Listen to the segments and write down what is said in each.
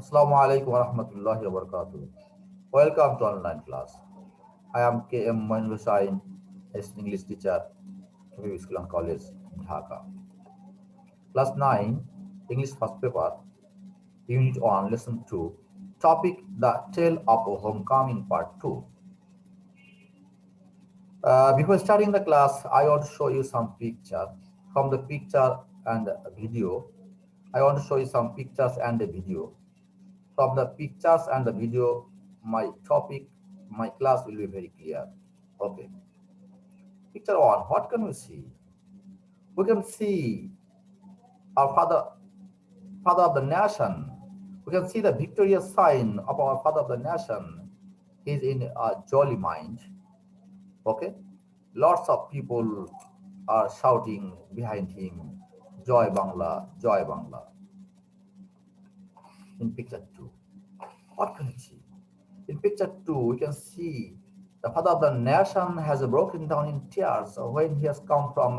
Assalamu alaikum wa rahmatullahi wa barakatuh. Welcome to online class. I am K.M. Moin Hussain, as English teacher, Habib Islam College, Dhaka. Class 9, English first paper, Unit 1, Lesson 2, topic The Tale of Homecoming Part 2. Before starting the class, I want to show you some picture. From the picture and video, I want to show you some pictures and a video. From the pictures and the video, my topic, my class will be very clear. Okay. Picture one, what can we see? We can see our father of the nation. We can see the victorious sign of our father of the nation. He's in a jolly mind. Okay. Lots of people are shouting behind him, Joy Bangla, Joy Bangla. In picture two, what can we see? In picture two, we can see the father of the nation has broken down in tears when he has come from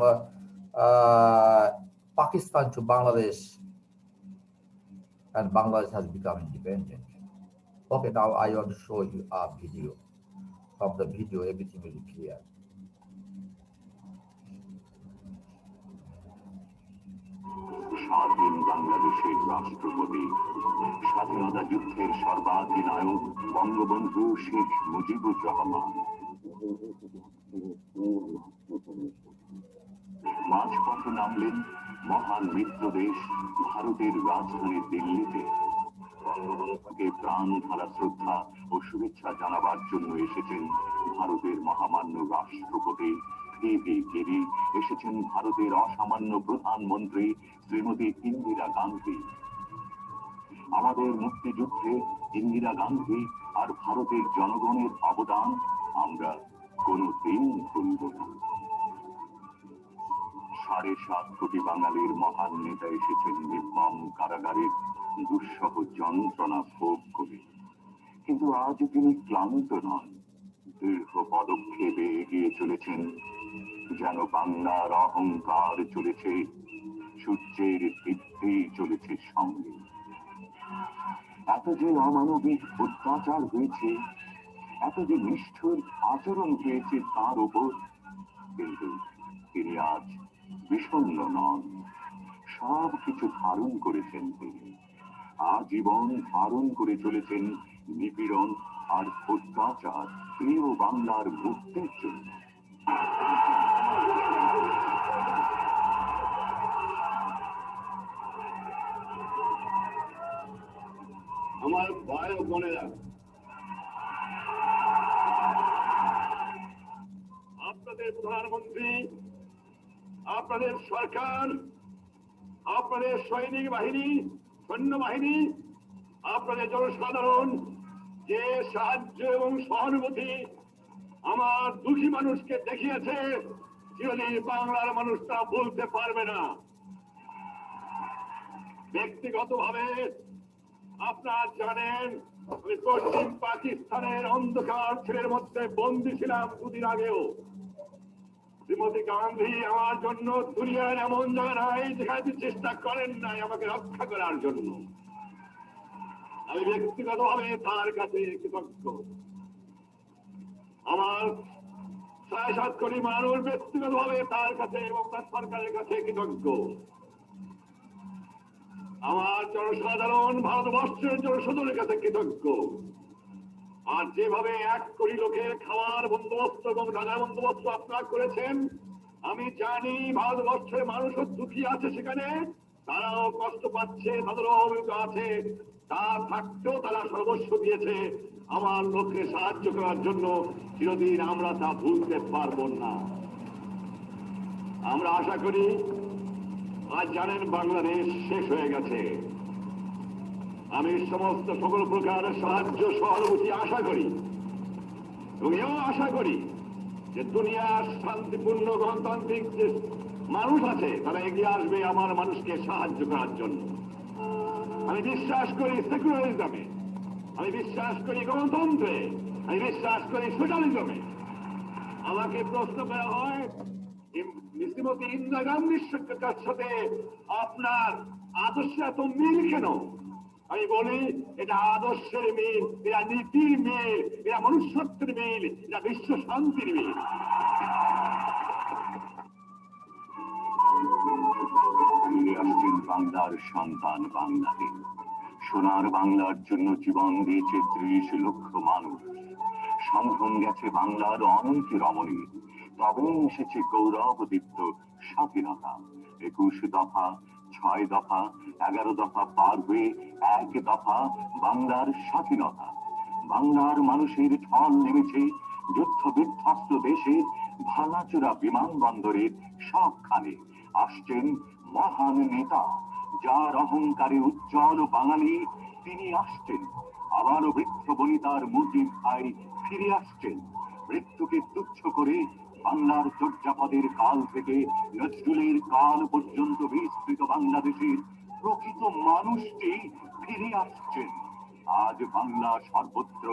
Pakistan to Bangladesh, and Bangladesh has become independent. Okay, now I want to show you a video. From the video, everything will be clear. স্বাধীন বাংলাদেশের রাষ্ট্রপতি স্বাধীনতা যুদ্ধের সর্বাধিনায়ক বঙ্গবন্ধু শেখ মুজিবুর রহমান মাঝপথে নামলেন মহান মিত্র দেশ ভারতের রাজধানী দিল্লিতে। বঙ্গবন্ধুকে প্রাণ ঢালা শ্রদ্ধা ও শুভেচ্ছা জানাবার জন্য এসেছেন ভারতের মহামান্য রাষ্ট্রপতি ভিভি গিরি, এসেছেন ভারতের অসামান্য প্রধানমন্ত্রী শ্রীমতী ইন্দিরা গান্ধী। আমাদের মুক্তিযুদ্ধে ইন্দিরা গান্ধী আর ভারতের জনগণের অবদান আমরা কোনোদিন ভুলব না। ৭.৫ কোটি বাঙালির মহান নেতা এসেছেন নির্মম কারাগারের দুঃসহ যন্ত্রণা ভোগ করে, কিন্তু আজ তিনি ক্লান্ত নন, দীর্ঘ পদক্ষেপে এগিয়ে চলেছেন, যেন বাংলার অহংকার চলেছে, সূর্যের দীপ্তি চলেছে সঙ্গে। এত যে অমানবিক অত্যাচার হয়েছে, এত যে নিষ্ঠুর আচরণ হয়েছে তার উপর, কিন্তু তিনি আজ বিষণ্ণ নন। সব কিছু ধারণ করেছেন তিনি, আজীবন ধারণ করে চলেছেন নিপীড়ন আর অত্যাচার প্রিয় বাংলার মুক্তির জন্য। আমার ভাই ও বোনেরা, আপনাদের প্রধানমন্ত্রী, আপনাদের সরকার, আপনাদের সৈনিক বাহিনী, সৈন্যবাহিনী, আপনাদের জনসাধারণ যে সাহায্য এবং সহানুভূতি আমার দুঃখী মানুষকে দেখিয়েছে, চিরদিন বাংলার মানুষ তা বলতে পারবে না। ব্যক্তিগতভাবে আপনারা জানেন, আমি পশ্চিম পাকিস্তানের অন্ধকার ছেলের মধ্যে বন্দী ছিলাম দুদিন আগেও। শ্রীমতী গান্ধী আমার জন্য দুনিয়ার এমন জায়গা নাই যেখানে চেষ্টা করেন নাই আমাকে রক্ষা করার জন্য। আমি ব্যক্তিগতভাবে তার কাছে কৃতজ্ঞ। আমার ৬.৭ কোটি মানুষ ব্যক্তিগতভাবে তার কাছে এবং তার সরকারের কাছে কৃতজ্ঞ। আমার জনসাধারণ ভারতবর্ষের জনসাধারণের কাছে কৃতজ্ঞ। আর যেভাবে ১ কোটি লোকের খাওয়ার বন্দোবস্ত এবং রাজার বন্দোবস্ত আপনারা করেছেন, আমি জানি ভারতবর্ষের মানুষও দুঃখী আছে, সেখানে তারাও কষ্ট পাচ্ছে, তাদেরও অভিযোগ আছে, তা থাকতেও তারা সর্বস্ব দিয়েছে আমার লোককে সাহায্য করার জন্য। চিরদিন আমরা তা ভুলতে পারব না। আমরা আশা করি, আজ জানেন বাংলাদেশ শেষ হয়ে গেছে। আমি সমস্ত সকল প্রকার সাহায্য সহানুভূতি আশা করি এবং এও আশা করি যে দুনিয়ার শান্তিপূর্ণ গণতান্ত্রিক যে মানুষ আছে তারা এগিয়ে আসবে আমার মানুষকে সাহায্য করার জন্য। আমি বিশ্বাস করি সেকুলারিজমে, আমি বিশ্বাস করি গণতন্ত্রে, আমি বিশ্বাস করি সোশ্যালিজমে। আমাকে প্রশ্ন করা হয়, শ্রীমতী ইন্দিরা গান্ধীর সাথে আপনার আদর্শে এত মিল কেন? আমি বলি এটা আদর্শের মিল, এরা নীতির মিল, এরা মনুষ্যত্বের মিল, এরা বিশ্ব শান্তির মিল। ফিরে আসছেন বাংলার সন্তান বাংলাদেশ। সোনার বাংলার জন্য জীবন দিয়েছে ৩০ লক্ষ মানুষ। সম্ভ্রম গেছে বাংলার অনেক রমণী, তবে এসেছে গৌরবদীপ্ত স্বাধীনতা। ২১ দফা, ৬ দফা, ১১ দফা পার হয়ে ১ দফা বাংলার স্বাধীনতা। বাংলার মানুষের ঢল নেমেছে যুদ্ধ বিধ্বস্ত দেশের ভাঙাচোরা বিমানবন্দরের সবখানে। আসছেন মহান নেতা, যার অহংকারে উজ্জ্বল বাঙালি, তিনি আসছেন। আবারও বৃদ্ধ বনিতার মুজিব ভাই ফিরে আসছেন। মৃত্যুকে তুচ্ছ করে বাংলার চর্যাপদের কাল থেকে নজরুলের কাল পর্যন্ত বিস্তৃত বাংলাদেশের প্রকৃত মানুষটি ফিরে আসছেন। আজ বাংলা সর্বত্র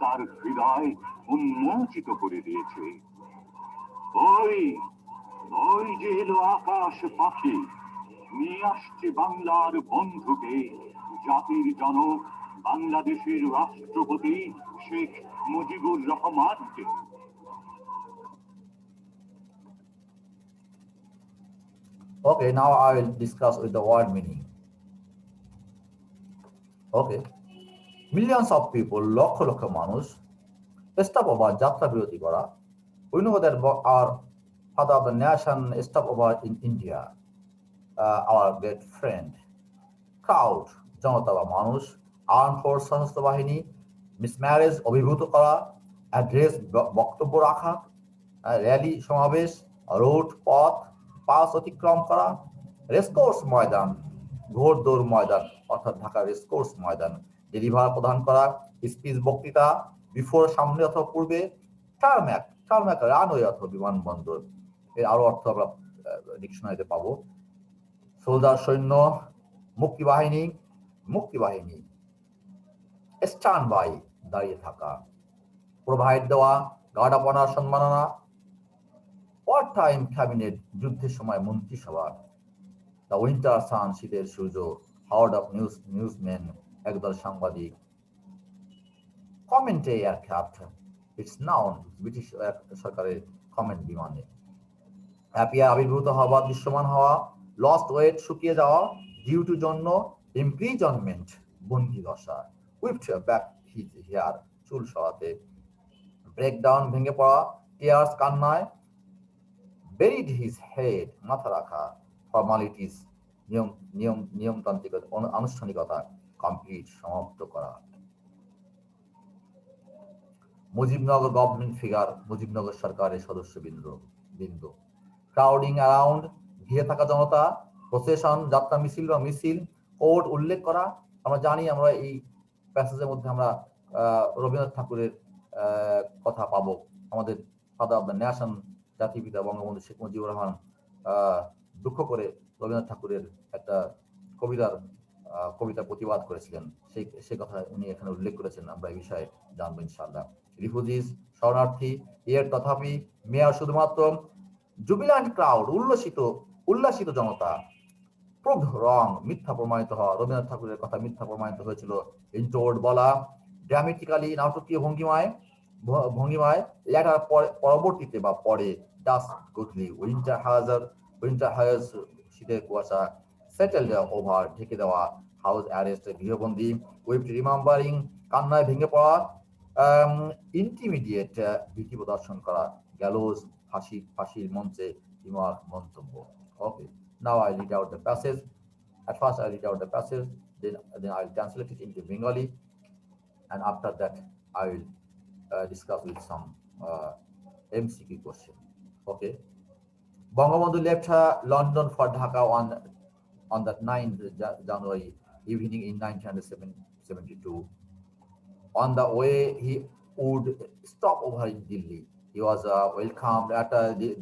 তার হৃদয় উন্মোচিত করে দিয়েছে। ওই ওই যে এলো আকাশ পাখি, নিয়ে আসছে বাংলার বন্ধুকে, জাতির জনক বাংলাদেশের রাষ্ট্রপতি শেখ মুজিবুর রহমানকে। Okay, now I will discuss with the word meaning. Okay, millions of people, lakh lakh মানুষ, stop over যাত্রা বিরতি করা. We know that our father of the nation stop over in India, our great friend. Crowd, জনতা বা মানুষ, arm force সশস্ত্র বাহিনী, মিসম্যারেজ অভিভূত করা, অ্যাড্রেস বক্তব্য রাখা, র্যালি সমাবেশ, রোড পথ, পাস অতিক্রম করা, রেসকোর্স ময়দান, ঘোড়দৌড় ময়দান অর্থাৎ ঢাকা রেসকোর্স ময়দান, ডেলিভার প্রদান করা, স্পিচ বক্তৃতা, বিফোর সামনে অথবা পূর্বে, টার্ম্যাক রানওয়ে অথবা বিমানবন্দর। এর আরো অর্থ আমরা ডিকশনারিতে পাবো। সোলজার সৈন্য, মুক্তিবাহিনী, স্ট্যান্ড বাই দাঁড়িয়ে থাকা, প্রোভাইড দেওয়া, গার্ড অফ অনার সম্মাননা, ওয়ার টাইম ক্যাবিনেট যুদ্ধের সময় মন্ত্রিসভা, দ্য উইন্টার সান শীতের সূর্য, হাওয়ার্ড অফ নিউজম্যান একদল সাংবাদিক, কমেন্টে এয়ারক্রাফট, ইটস নাউন ব্রিটিশ সরকারের কমেন্ট বিমানে, অ্যাপিয়ার আবির্ভূত হওয়া, দৃশ্যমান হওয়া, লস্ট ওয়েট শুকিয়ে যাওয়া, ডিউ টু জন্য, ইমপ্রিজনমেন্ট বন্দি দশা, হুইপড ব্যাক হিজ হেয়ার চুল সরাতে, ব্রেকডাউন ভেঙে পড়া, টিয়ার্স কান্নায়, বেরিড হিজ হেড মাথা রাখা, ফর্মালিটিস নিয়মতান্ত্রিক আনুষ্ঠানিকতা, কমপ্লিট সমাপ্ত করা। মুজিবনগর গভর্নমেন্ট ফিগার, মুজিবনগর সরকারের সদস্যবৃন্দ। ক্রাউডিং অ্যারাউন্ড ঘিরে থাকা জনতা, প্রসেশন যাত্রা মিছিল বা মিছিল, কোর্ট উল্লেখ করা। আমরা জানি আমরা এই প্যাসেজের মধ্যে আমরা রবীন্দ্রনাথ ঠাকুরের কথা পাবো। আমাদের ফাদার অব দ্য নেশন জাতিপিতা বঙ্গবন্ধু শেখ মুজিবুর রহমান দুঃখ করে রবীন্দ্রনাথ ঠাকুরের একটা কবিতার প্রতিবাদ করেছিলেন, সেই কথা উনি এখানে উল্লেখ করেছেন। আমরা এই বিষয়ে জানবো ইনশাআল্লাহ। রিফিউজিস শরণার্থী, এর তথাপি মেয়র শুধুমাত্র, জুবিল্যান্ট ক্রাউড উল্লাসিত জনতা, প্রুভড রং মিথ্যা প্রমাণিত হওয়া, রবীন্দ্রনাথ ঠাকুরের কথা মিথ্যা প্রমাণিত হয়েছিল। ইনটোর্ড বলা, ড্রামেটিক্যালি নাটকীয় ভঙ্গিমায়, লেটার পরবর্তীতে বা পরে, ডাস্ট গুডলি, উইন্টার হায়ার শীতের কুয়াশা, সেটেলড ওভার ঢেকে দেওয়া, হাউস অ্যারেস্ট গৃহবন্দী, উইথ রিমেম্বারিং কান্নায় ভেঙে পড়া, ইন্টিমিডিয়েট ভীতি প্রদর্শন করা, গ্যালোজ ফাঁসির মঞ্চে রিমার্ক মন্তব্য। Okay, now I read out the passage. At first I read out the passage, then I'll translate it into Bengali, and after that I will discuss with some MCQ question. Okay. Bangabandhu left London for Dhaka on the 9th January evening in 1972. On the way, he would stop over in Delhi. He was welcomed at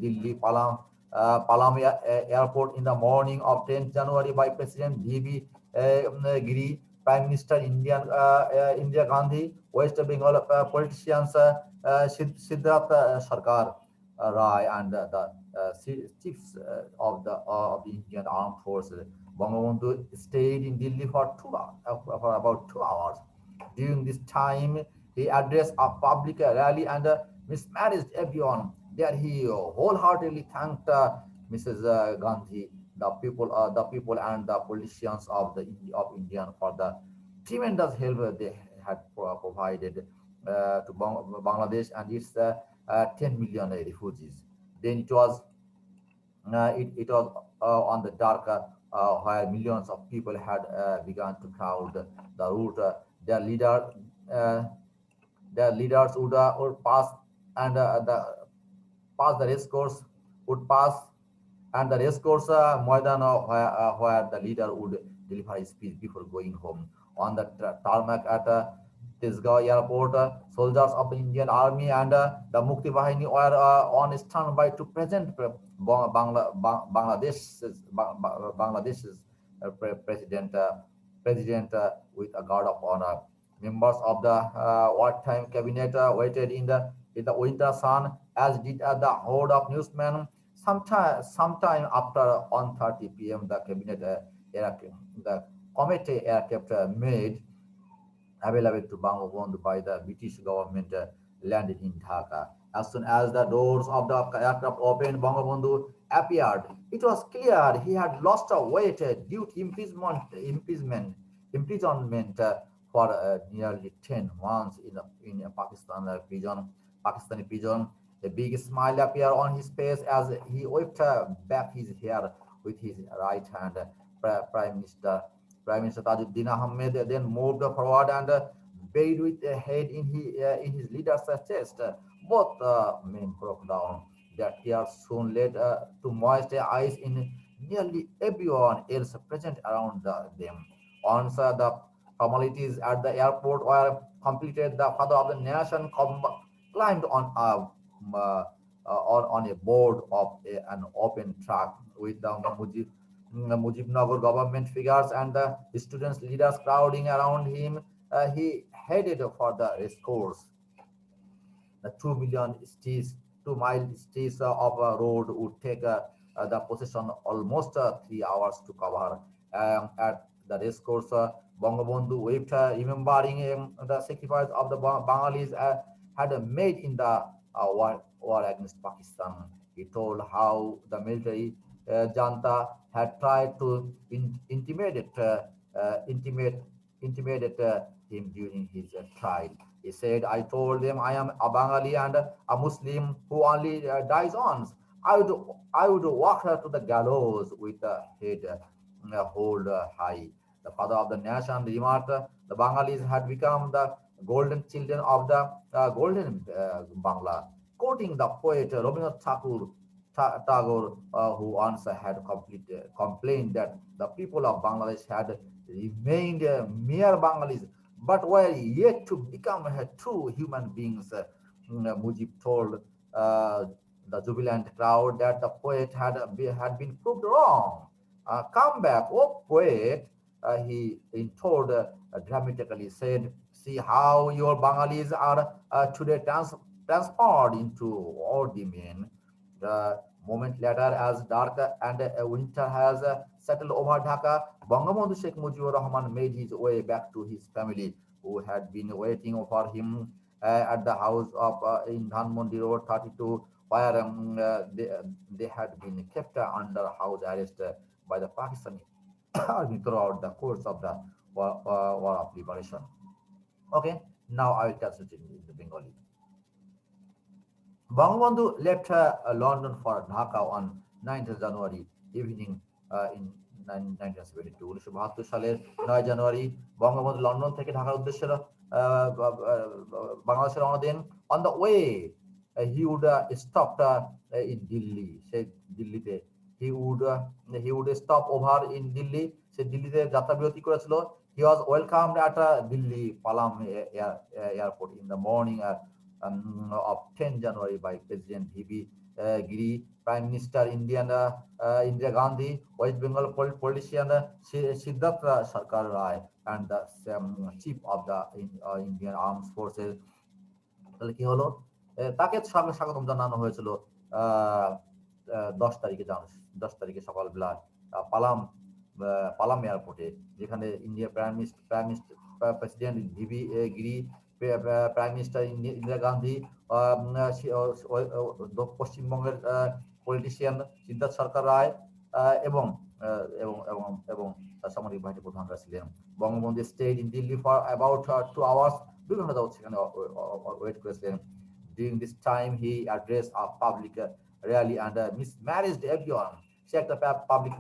Delhi Palam Airport in the morning of 10th January by President V.B. Giri, Prime Minister Indira Gandhi, West Bengal politicians Siddharth Sarkar, Rai and the chiefs of the Indian Armed Forces. Bangabandhu stayed in Delhi for for about 2 hours. During this time, he addressed a public rally and mismanaged everyone. There, he wholeheartedly thanked Mrs. Gandhi, the people and the politicians of India for the tremendous help they had provided to Bangladesh and its 10 million refugees. Then it was on the dark where millions of people had begun to crowd the route. Their uh, their leaders would pass and the race course would pass and the race course Maidan where the leader would deliver his speech before going home. On the tarmac at Tisgao airport, soldiers of the Indian Army and the Mukti Bahini were on standby to present Bangladesh's president with a guard of honor. Members of the wartime cabinet waited in the winter sun, as did the horde of newsmen. Sometime after 1:30 p.m., the cabinet the committee aircraft made available to Bangabandhu by the British government landed in Dhaka. As soon as the doors of the aircraft opened, Bangabandhu appeared. It was clear he had lost a weight due to imprisonment for nearly 10 months in a Pakistani prison. A big smile appeared on his face as he whipped back his hair with his right hand. Prime Minister Prime Minister Tajuddin Ahmed then moved forward and buried with a head in his leader's chest. Both men broke down. Their tears soon led to moist eyes in nearly everyone else present around them. Once the formalities at the airport were completed, the father of the nation climbed on a board of an open track with the Mujibnagar government figures and the students leaders crowding around him. He headed for the race course. The 2 million stees, 2 mile stees of a road would take the procession almost 3 hours to cover. At the race course, Bangabandhu wept, remembering the sacrifice of the Bengalis had made in the war against Pakistan. He told how the military Janta had tried to intimate intimidate him during his trial. He said, I told them I am a Bengali and a Muslim who only dies once. I would, I would walk her to the gallows with the head hold high. The father of the nation remarked, the Bengalis had become the golden children of the golden Bangla. Quoting the poet Rabindranath Tagore, who once had complained that the people of Bangladesh had remained mere Bengalis, but were yet to become true human beings. Mujib told uh, the jubilant crowd that the poet had been proved wrong. Come back, oh poet, he intoned dramatically said, see how your Bengalis are today transformed into ordinary men. The moment later, as dark and winter has settled over Dhaka, Bangabandhu Sheikh Mujibur Rahman made his way back to his family, who had been waiting for him at the house of in Dhanmondi Road 32, where they had been kept under house arrest by the Pakistani army throughout the course of the war of liberation. Okay, now I will translate it in the Bengali. Bangabandhu left London for Dhaka on 9th January evening in 1972 1972 সালের 9 জানুয়ারি Bangabandhu London থেকে ঢাকার উদ্দেশ্যে বাংলাদেশে রওনা দেন on the way he would stop in Delhi সেই দিল্লিতে he would stop over in Delhi সে দিল্লিতে যাত্রা বিরতি করেছিল he was welcomed at Delhi Palam airport in the morning of 10 January by President V.B. Giri, Prime Minister Indira Gandhi, West Bengal politician Siddhartha Sarkar Rai, and the Chief of the Indian Armed Forces তাহলে কি হলো তাকে স্বাগতম জানানো হয়েছিল 10 তারিখে10 তারিখে সকালবেলা পালাম পালাম এয়ারপোর্টে, যেখানে ইন্ডিয়া প্রেসিডেন্ট ভিভি গিরি, প্রাইম মিনিস্টার ইন্দিরা গান্ধী, পশ্চিমবঙ্গের পলিটিশিয়ান সিদ্ধার্থ সরকার রায় এবং এবং এবং এবং সামরিক বাহিনীর প্রধানরা ছিলেন। Bangabandhu stayed in Delhi for about 2 hours, 2 ঘন্টা যাবত সেখানে ওয়েট করেছিলেন। During this time he addressed a public rally and mismanaged everyone. সে একটা পাবলিক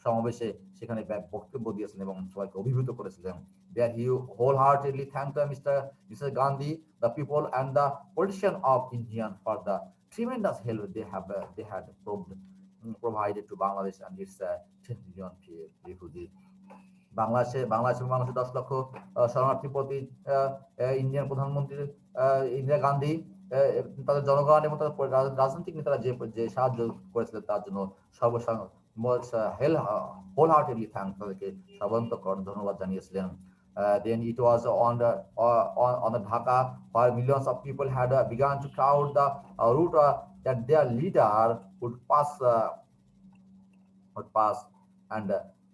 সমাবেশে সেখানে বক্তব্য দিয়েছিলেন এবং সবাইকে অভিভূত করেছিলেন। There he wholeheartedly thanked Mr. Gandhi, the people and the politicians of India for the tremendous help they had provided to Bangladesh and its 10 million refugees. বাংলাদেশের 10 লক্ষ শরণার্থীর প্রতি ইন্ডিয়ান প্রধানমন্ত্রী ইন্দিরা গান্ধী তাদের জনগণ এবং তাদের রাজনৈতিক নেতারা যে সাহায্য করেছিলেন তার জন্য wholeheartedly thank তাদেরকে সর্বান্তকরণ ধন্যবাদ জানিয়েছিলেন। Then it was on the Dhaka where millions of people had begun to crowd the route that their leader would pass and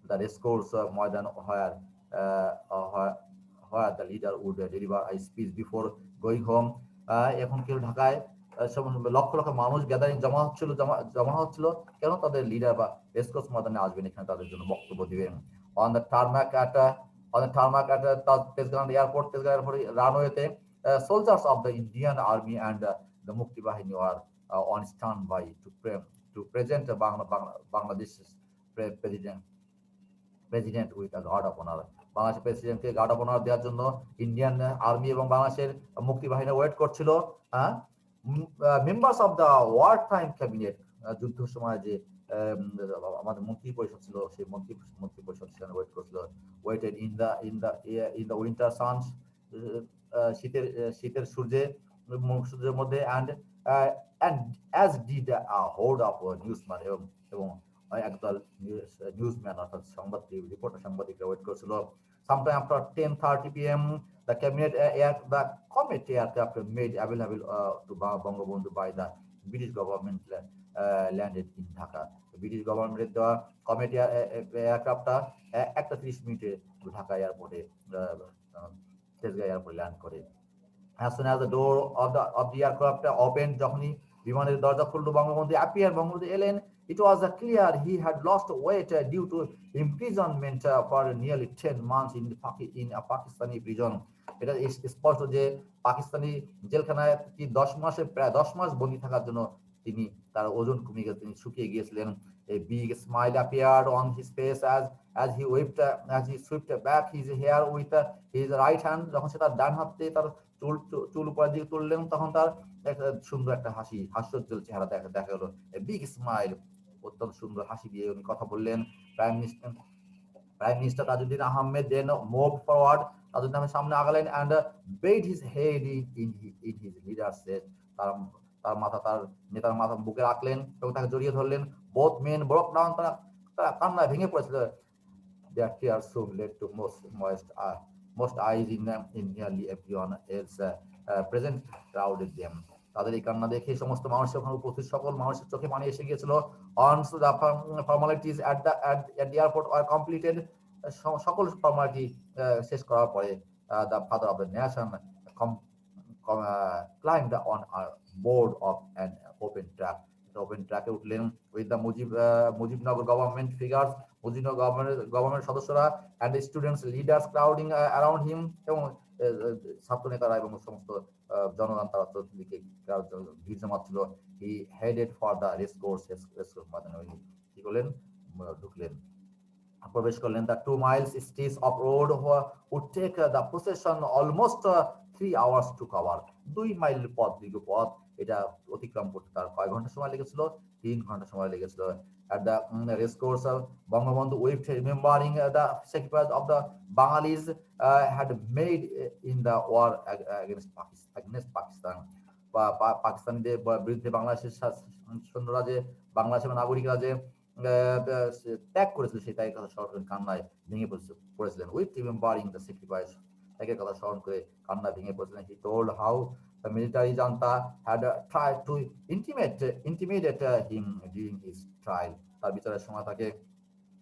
the racecourse Maidan where the leader would deliver a speech before going home. এখন কেউ ঢাকায় লক্ষ লক্ষ মানুষ gathering জমা হচ্ছিল কেন? তাদের leader বা racecourse ময়দানে আসবেন, এখানে তাদের জন্য বক্তব্য দিবেন। on the tarmac at Tejgaon airport রানওয়েতে soldiers of the Indian Army and the Mukti Bahini were on standby to present Bangladesh president with guard of honour. বাংলাদেশের প্রেসিডেন্টকে গার্ড অফ অনার দেওয়ার জন্য ইন্ডিয়ান আর্মি এবং বাংলাদেশের মুক্তি বাহিনী ওয়েট করছিল। Members of the war time cabinet, যুদ্ধ সময় যে আমাদের মন্ত্রী পরিষদ ছিল, সেই মন্ত্রী পরিষদ সেখানে ওয়েট করছিল। Waited in the winter suns, শীতের সূর্যের মধ্যে and as did a horde of newsmen এবং একদল নিউজম্যান অর্থাৎ সাংবাদিকরা ওয়েট করেছিল। sometime after 10:30 p.m. the committee aircraft made available to Bangabandhu by the British government landed in Dhaka. British গভর্নমেন্টের দেওয়া কমিটি এয়ারক্রাফটটা 1:30 ঢাকা এয়ারপোর্টে তেজগাঁও এয়ারপোর্টে ল্যান্ড করে। As soon as the door of the aircraft opened, যখনই বিমানের দরজা খুললো, বঙ্গবন্ধু বঙ্গবন্ধু এলেন। It was clear he had lost weight due to imprisonment for nearly 10 months in a Pakistani prison. এটা স্পষ্ট যে পাকিস্তানি জেলখানায় কি 10 মাস বন্দী থাকার জন্য তিনি তার ওজন কমে গেছে, তিনি শুকিয়ে গিয়েছিলেন। A big smile appeared on his face as he swept back his hair with his right hand. যখন সে তার ডান হাতে তার চুল উপরের দিকে তুললেন, তখন তার একটা সুন্দর একটা হাস্যোজ্জ্বল চেহারা দেখা গেল। A big smile, অত্যন্ত সুন্দর হাসি দিয়ে উনি কথা বললেন। Prime minister Tajuddin Ahmed then moved forward, Tajuddin Ahmed সামনে আগালেন and bowed his head in his leader's chest. তার নেতার মাথা বুকে রাখলেন এবং তাকে জড়িয়ে ধরলেন। both men broke down, তারা কান্নায় ভেঙে পড়েছিল। their tears soon led to most eyes in nearly everyone else present crowded them. তাদের এই কান্না দেখে সমস্ত মানুষের ওখানে উপস্থিত সকল মানুষের চোখে পানি এসে গিয়েছিল। once the formalities at the airport were completed, সকল ফর্মালিটি শেষ করার পরে the father of the nation climbed on a board of an open track উঠলেন with the Mujibnagar government figures, Mujibnagar government সদস্যরা and the students leaders crowding around him, এবং ছাত্র নেতারা এবং সমস্ত জনগণ তার দিকে ভিড় জমাচ্ছিল। he headed for the racecourse মানে কি করলেন, ঢুকলেন, প্রবেশ করলেন। the 2 miles stretch of road would take the procession almost 3 hours to cover. 2 mile দীর্ঘ পথ, এটা অতিক্রম করতে তার কয় ঘন্টা সময় লেগেছিল? 3 ঘন্টা সময় লেগেছিল। at the racecourse, Bangabandhu wept, remembering the sacrifice of the Bangalis had made in the war against Pakistan. পাকিস্তানিদের বিরুদ্ধে বাংলাদেশের সৈন্যরা যে বাংলাদেশের নাগরিকরা যে ত্যাগ করেছিল, সেই ত্যাগের কথা স্মরণ করে কান্নায় ভেঙে পড়েছিলেন। উইথ রিমেম্বারিং দ্য স্যাক্রিফাইস, ত্যাগের কথা স্মরণ করে কান্নায় ভেঙে পড়েছিলেন। he told how The military junta had tried to intimidate him during his trial. তার বিচারের সময় তাকে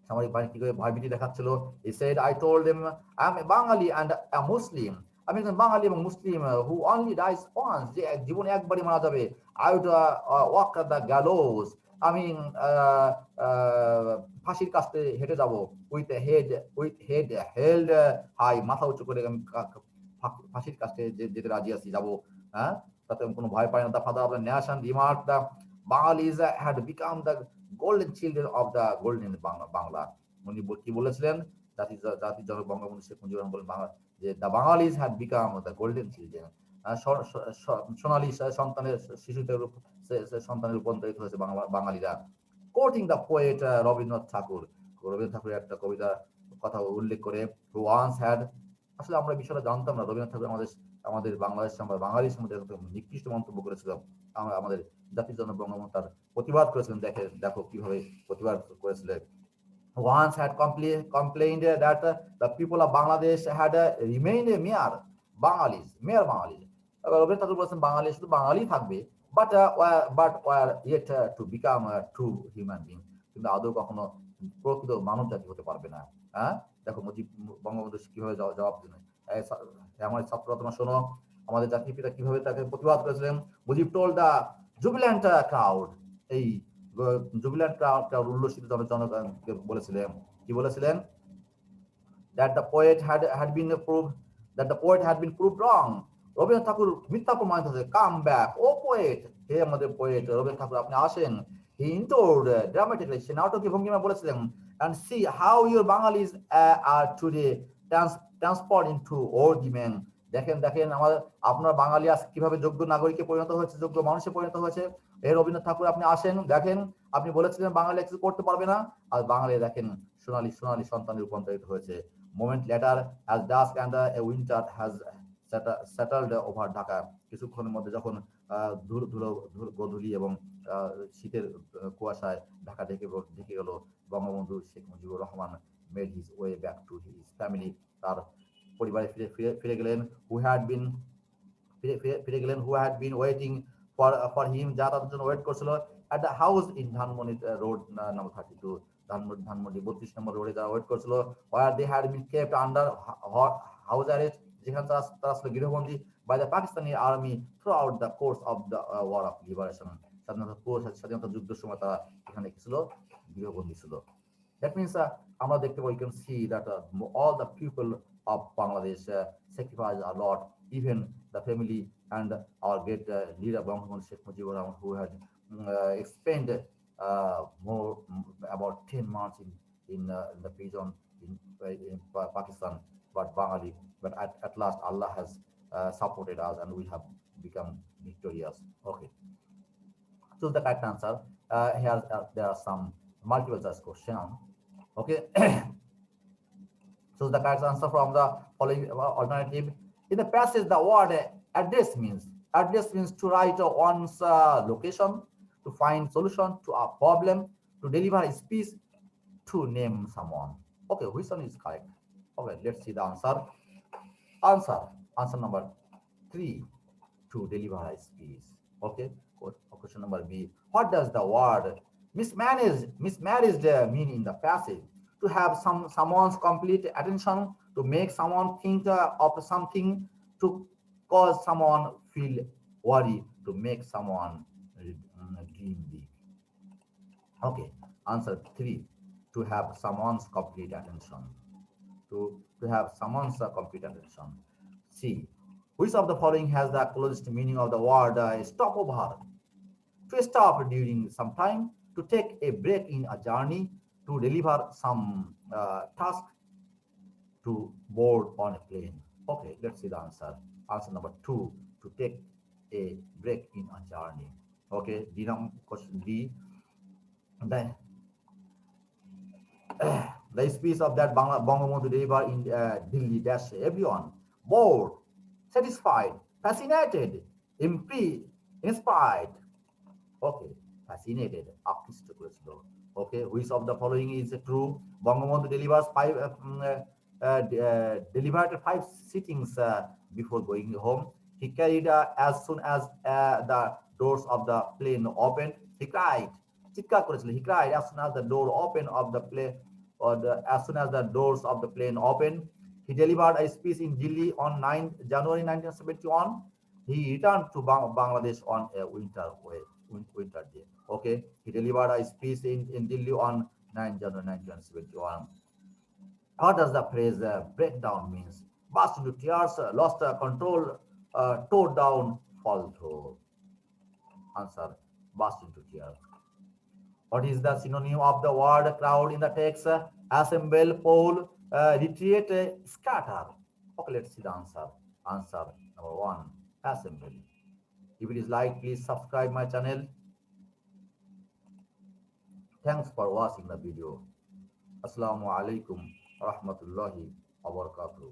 সামরিক বাহিনী কি করে ভয়ভীতি দেখাচ্ছিল। He said, I told him I'm a Bengali and a Muslim. আমি একজন বাঙালি এবং মুসলিম who only dies once, যে জীবনে একবারই মারা যাবে। I would walk the gallows. আমি ফাঁসির কাছে হেঁটে যাব with head held high, মাথা উঁচু করে আমি ফাঁসির কাছে যেতে রাজি আছি, যাব। হ্যাঁ, তাতে কোনো ভয় পাই না। The father of the nation remarked the Bengalis had become the golden children of the golden Bangla. উনি কি বলেছিলেন? জাতির জনক বঙ্গবন্ধু শেখ মুজিবুর রহমান বলেন যে the Bengalis had become the golden children. সোনালী সন্তানের সন্তানের রূপান্তরিত হয়েছে বাঙালিরা। কোটিং দ্য পোয়েট রবীন্দ্রনাথ ঠাকুর, রবীন্দ্রনাথ ঠাকুরের একটা কবিতা কথা উল্লেখ করে, who once had, আসলে আমরা বিষয়টা জানতাম না, রবীন্দ্রনাথ ঠাকুর আমাদের বাংলাদেশ বাঙালির সম্বন্ধে নিকৃষ্ট মন্তব্য করেছিল। আমাদের জাতির জন্য বঙ্গবন্ধু তার প্রতিবাদ করেছিলেন। দেখো কিভাবে প্রতিবাদ করেছিলেন। Once had complained that the people of Bangladesh had remained mere Bangalis. Rabindranath ঠাকুর বলেছেন বাঙালি শুধু বাঙালি থাকবে, but were yet to become a true human being. কিন্তু আদৌ কখনো প্রকৃত মানব জাতি হতে পারবে না। হ্যাঁ, দেখো বঙ্গবন্ধু কিভাবে জবাব দিলেন। আমার ছাত্ররা তোমরা শোনো, আমাদের জাতির পিতা কিভাবে তাকে প্রতিবাদ করেছিলেন। Mujib told the jubilant crowd, এই জুবিল্যান্ট ক্রাউড উল্লসিত জনগণকে বলেছিলেন, কি বলেছিলেন? that the poet had been proved wrong. Rabindranath ঠাকুর মিথ্যা প্রমাণিত হয়েছে। কাম ব্যাক ও পোয়েট, হে আমাদের পোয়েট রবীন্দ্রনাথ ঠাকুর, আপনি আসেন। হি ইন্টোর্ড ড্রামাটিক্যালি, সে নাটকীয় ভঙ্গিমা বলেছিলেন, and see how your Bengalis are today transport into worthy men. দেখেন আপনার বাঙালি আজ কিভাবে যোগ্য নাগরিকে পরিণত হয়েছে, যোগ্য মানুষে পরিণত হয়েছে। হে রবীন্দ্রনাথ ঠাকুর, আপনি আসেন, দেখেন, আপনি বলেছিলেন বাঙালি কিছু করতে পারবে না, আর বাঙালি দেখেন সোনালী সন্তানে রূপান্তরিত হয়েছে। Moment later, as dusk and a winter has settled over Dhaka, কিছুক্ষণের মধ্যে যখন গোধূলি এবং শীতের কুয়াশায় ঢাকা ঢেকে গেল, Bangabandhu Sheikh Mujibur Rahman made his way back to his family. তার পরিবারে ফিরে গেলেন, who had been waiting for him, যা তাদের জন্য ওয়েট করছিল, at the house in Dhanmondi road number 32, Dhanmondi 32 নম্বর রোডে যারা ওয়েট করছিল, where they had been kept under house arrest, যেখানে তারা ছিল গৃহবন্দী, by the Pakistani army throughout the course of the war of liberation. স্বাধীনতা যুদ্ধের সময় তারা এখানে কি ছিল? গৃহবন্দী ছিল। That means আমরা দেখতে পাই, you can see that all the people of Bangladesh sacrificed a lot, even the family and our great leader Bangabandhu Sheikh Mujibur Rahman, who had spent more about 10 months in the prison in Pakistan, but at last Allah has supported us and we have become victorious. Okay, so the correct answer. Here there are some multiple choice question. Okay, so the correct answer from the following alternative. In the passage, the word address means to write one's location, to find solution to a problem, to deliver a speech, to name someone. Okay, which one is correct? Okay, let's see the answer. Answer number 3, to deliver a speech. Okay, question number B. What does the word mismanaged mean in the passage? To have someone's complete attention, to make someone think of something, to cause someone feel worry, to make someone dream big. Okay, answer 3, to have someone's complete attention. To have someone's complete attention. C, which of the following has the closest meaning of the word stopover? To stop during some time, to take a break in a journey, to deliver some task, to board on a plane. Okay, let's see the answer. Answer number 2, to take a break in a journey. Okay, question D. The speech of that Bangabandhu delivered in Delhi dash everyone bored, satisfied, fascinated, inspired. Okay, fascinated, আকৃষ্ট করেছিল। Okay, which of the following is true? Bangabandhu delivered 5 sittings before going home. He carried as soon as the doors of the plane opened. He cried. চিৎকার করেছিল. He cried as soon as the door opened of the plane, as soon as the doors of the plane opened. He delivered a speech in Delhi on 9th January 1971. He returned to Bangladesh on a winter day. Okay, he delivered a speech in Delhi on 9th January 1971. What does the phrase breakdown means? Burst into tears, lost control, tore down, fall through. Answer: burst into tears. What is the synonym of the word crowd in the text? Assemble, poll, retreat, scatter. Okay, let's see the answer. Answer number one: assemble. If it is like, please subscribe my channel. Thanks for watching the video. Assalamu alaikum wa rahmatullahi wa barakatuh.